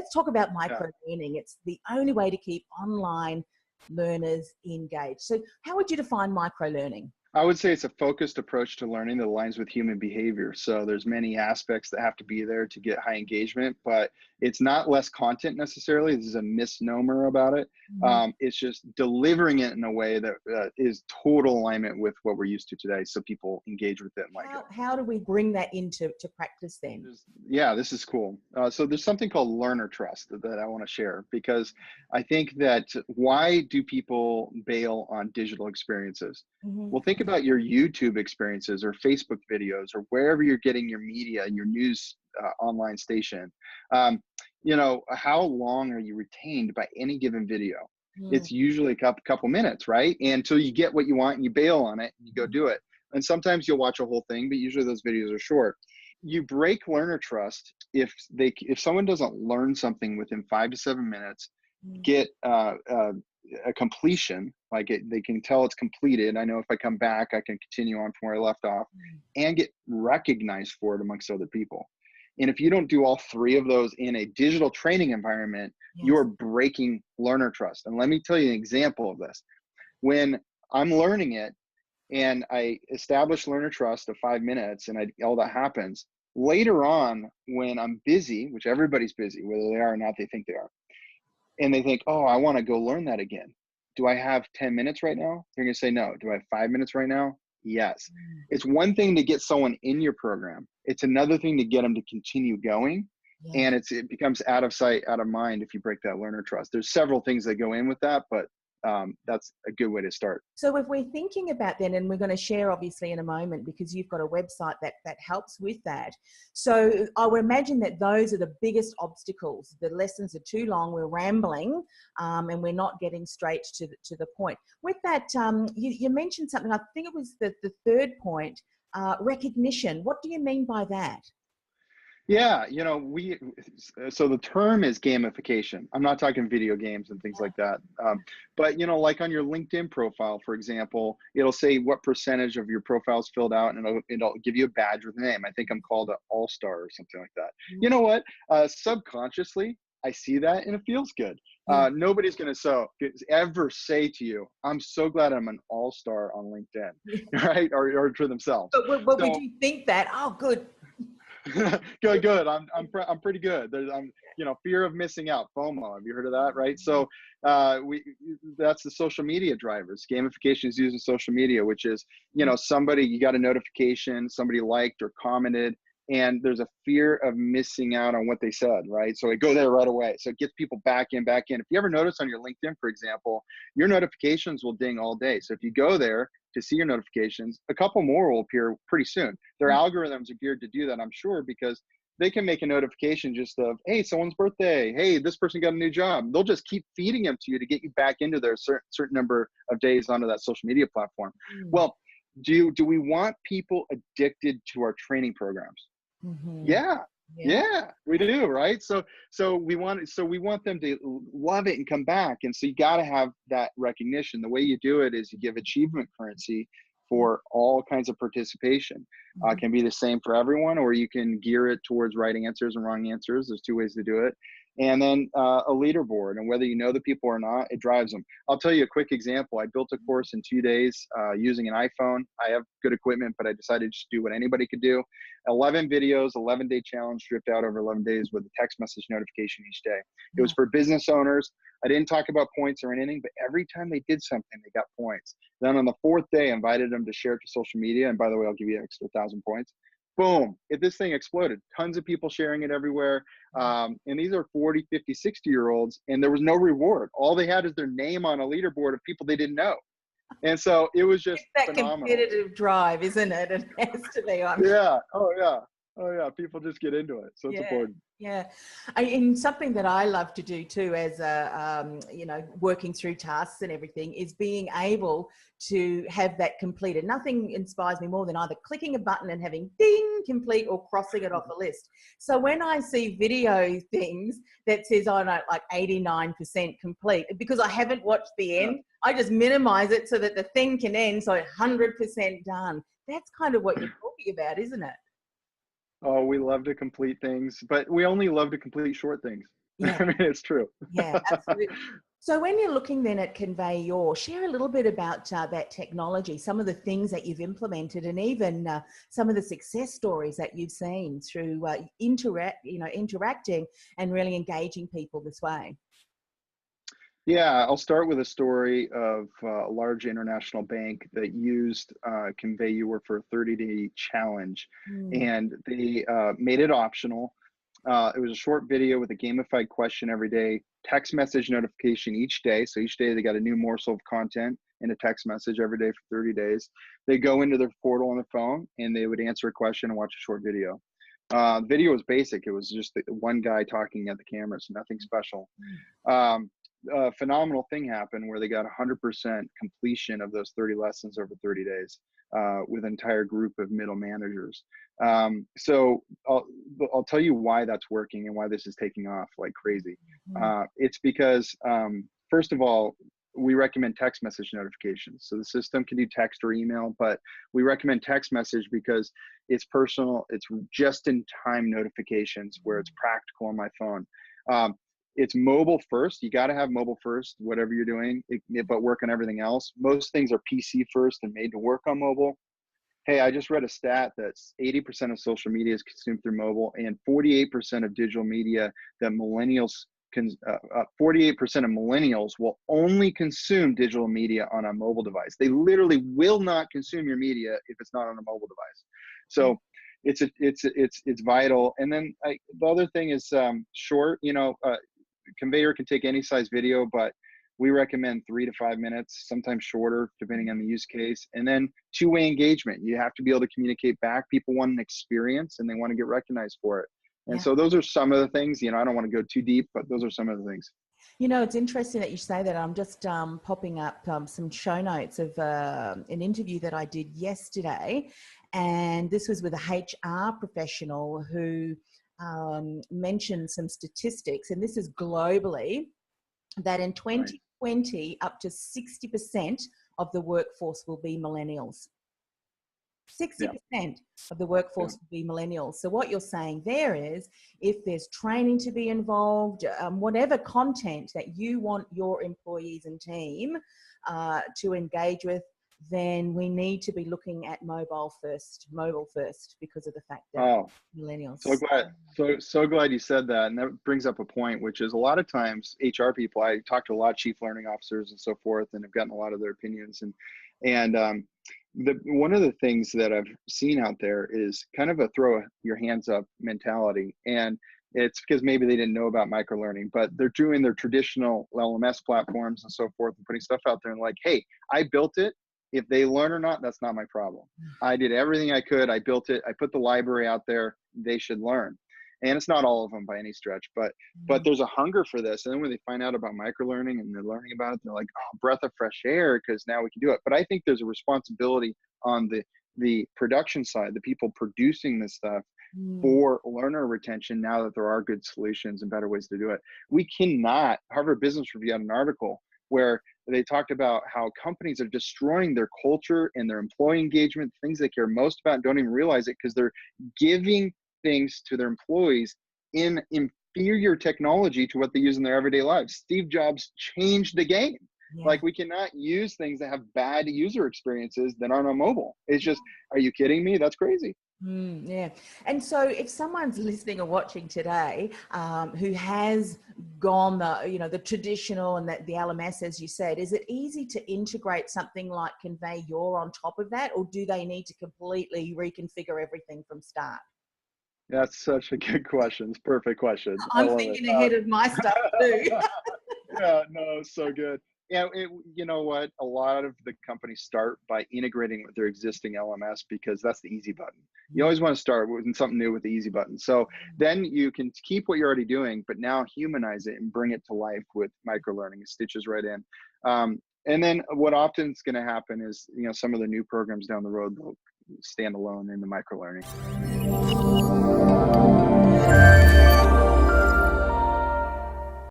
let's talk about Yeah. microlearning. It's the only way to keep online learners engaged. So how would you define microlearning? I would say it's a focused approach to learning that aligns with human behavior. So there's many aspects that have to be there to get high engagement, but it's not less content necessarily. This is a misnomer about it. It's just delivering it in a way that is total alignment with what we're used to today, so people engage with it and like it. How do we bring that into practice then? Yeah, this is cool. So there's something called learner trust that I want to share, because I think that why do people bail on digital experiences? Well, think about your YouTube experiences or Facebook videos or wherever you're getting your media, your news online station. How long are you retained by any given video? It's usually a couple minutes, right? And until you get what you want and you bail on it and you go do it. And sometimes you'll watch a whole thing, but usually those videos are short. You break learner trust if someone doesn't learn something within 5 to 7 minutes, get a completion, they can tell it's completed. I know if I come back, I can continue on from where I left off, and get recognized for it amongst other people. And if you don't do all three of those in a digital training environment, you're breaking learner trust. And let me tell you an example of this. When I'm learning it and I establish learner trust of 5 minutes and all that happens, later on when I'm busy, which everybody's busy, whether they are or not, they think they are, and they think, oh, I want to go learn that again. Do I have 10 minutes right now? They're going to say no. Do I have 5 minutes right now? Yes. It's one thing to get someone in your program. It's another thing to get them to continue going. And it becomes out of sight, out of mind if you break that learner trust. There's several things that go in with that, but that's a good way to start. So if we're thinking about then, and we're going to share obviously in a moment, because you've got a website that helps with that. So I would imagine that those are the biggest obstacles. The lessons are too long, we're rambling, and we're not getting straight to the point. With that, you mentioned something, I think it was the third point, recognition. What do you mean by that? Yeah, so the term is gamification. I'm not talking video games and things like that. But, like on your LinkedIn profile, for example, it'll say what percentage of your profile is filled out, and it'll give you a badge with a name. I think I'm called an all-star or something like that. You know what? Subconsciously, I see that and it feels good. Nobody's going to ever say to you, I'm so glad I'm an all-star on LinkedIn, right? Or to themselves. But we do think that, oh, good. good. I'm pretty good. Fear of missing out, FOMO. Have you heard of that? Right. So that's the social media drivers. Gamification is using social media, which is, you got a notification, somebody liked or commented, and there's a fear of missing out on what they said, right? So it go there right away. So it gets people back in. If you ever notice on your LinkedIn, for example, your notifications will ding all day. So if you go there to see your notifications, a couple more will appear pretty soon. Their algorithms are geared to do that, I'm sure, because they can make a notification just of, hey, someone's birthday. Hey, this person got a new job. They'll just keep feeding them to you to get you back into their certain number of days onto that social media platform. Well, do we want people addicted to our training programs? Yeah, we do, right? So we want them to love it and come back. And so you got to have that recognition. The way you do it is you give achievement currency for all kinds of participation. Can be the same for everyone, or you can gear it towards right answers and wrong answers. There's two ways to do it. And then a leaderboard, and whether you know the people or not, it drives them. I'll tell you a quick example. I built a course in 2 days using an iPhone. I have good equipment, but I decided to just do what anybody could do. 11 videos, 11-day challenge stripped out over 11 days with a text message notification each day. It was for business owners. I didn't talk about points or anything, but every time they did something, they got points. Then on the 4th day, I invited them to share it to social media. And by the way, I'll give you an extra 1,000 points. Boom, this thing exploded. Tons of people sharing it everywhere. And these are 40, 50, 60-year-olds, and there was no reward. All they had is their name on a leaderboard of people they didn't know. And so it was just that phenomenal. Competitive drive, isn't it? It has to be on. Yeah. Oh, yeah. People just get into it. So it's important. Yeah. And something that I love to do too, as working through tasks and everything, is being able to have that completed. Nothing inspires me more than either clicking a button and having ding complete, or crossing it off the list. So when I see video things that says, oh no, like 89% complete, because I haven't watched the end, I just minimize it so that the thing can end. So 100% done. That's kind of what you're talking about, isn't it? Oh, we love to complete things, but we only love to complete short things. Yeah. I mean, it's true. Yeah, absolutely. So when you're looking then at Convey Your, share a little bit about that technology, some of the things that you've implemented, and even some of the success stories that you've seen through interacting and really engaging people this way. Yeah, I'll start with a story of a large international bank that used Convey Your for a 30-day challenge, Mm. and they made it optional. It was a short video with a gamified question every day, text message notification each day. So each day they got a new morsel of content in a text message every day for 30 days. They go into their portal on their phone and they would answer a question and watch a short video. The video was basic. It was just one guy talking at the camera, so nothing special. A phenomenal thing happened where they got 100% completion of those 30 lessons over 30 days with an entire group of middle managers. So I'll tell you why that's working and why this is taking off like crazy. It's because, first of all, we recommend text message notifications. So the system can do text or email, but we recommend text message because it's personal. It's just in time notifications where it's practical on my phone. It's mobile first. You got to have mobile first, whatever you're doing, but work on everything else. Most things are PC first and made to work on mobile. Hey, I just read a stat that's 80% of social media is consumed through mobile, and 48% of digital media that millennials 48% of millennials will only consume digital media on a mobile device. They literally will not consume your media if it's not on a mobile device. So it's vital. And then the other thing is short. Convey Your can take any size video, but we recommend 3 to 5 minutes, sometimes shorter, depending on the use case. And then two-way engagement. You have to be able to communicate back. People want an experience and they want to get recognized for it. And so those are some of the things, I don't want to go too deep, but those are some of the things. It's interesting that you say that. I'm just popping up some show notes of an interview that I did yesterday. And this was with a HR professional who mentioned some statistics, and this is globally, that in 2020, up to 60% of the workforce will be millennials. 60% of the workforce will be millennials. So what you're saying there is, if there's training to be involved, whatever content that you want your employees and team to engage with, then we need to be looking at mobile first, because of the fact that millennials. So glad you said that. And that brings up a point, which is a lot of times HR people, I talk to a lot of chief learning officers and so forth, and have gotten a lot of their opinions. And one of the things that I've seen out there is kind of a throw your hands up mentality. And it's because maybe they didn't know about microlearning, but they're doing their traditional LMS platforms and so forth and putting stuff out there and like, hey, I built it. If they learn or not, that's not my problem. I did everything I could. I built it. I put the library out there. They should learn. And it's not all of them by any stretch, but there's a hunger for this. And then when they find out about microlearning and they're learning about it, they're like, oh, breath of fresh air, because now we can do it. But I think there's a responsibility on the production side, the people producing this stuff, for learner retention, now that there are good solutions and better ways to do it. We cannot, Harvard Business Review had an article where they talked about how companies are destroying their culture and their employee engagement, things they care most about, and don't even realize it because they're giving things to their employees in inferior technology to what they use in their everyday lives. Steve Jobs changed the game. Like, we cannot use things that have bad user experiences that aren't on mobile. It's just, are you kidding me? That's crazy. Yeah. And so if someone's listening or watching today who has gone the traditional and the LMS, as you said, is it easy to integrate something like Convey Your on top of that, or do they need to completely reconfigure everything from start? That's such a good question. It's a perfect question. I'm thinking ahead of my stuff too. Yeah, no, so good. Yeah, you know what? A lot of the companies start by integrating with their existing LMS because that's the easy button. You always want to start with something new with the easy button. So then you can keep what you're already doing, but now humanize it and bring it to life with microlearning. It stitches right in. And then what often is going to happen is, some of the new programs down the road will stand alone in the microlearning.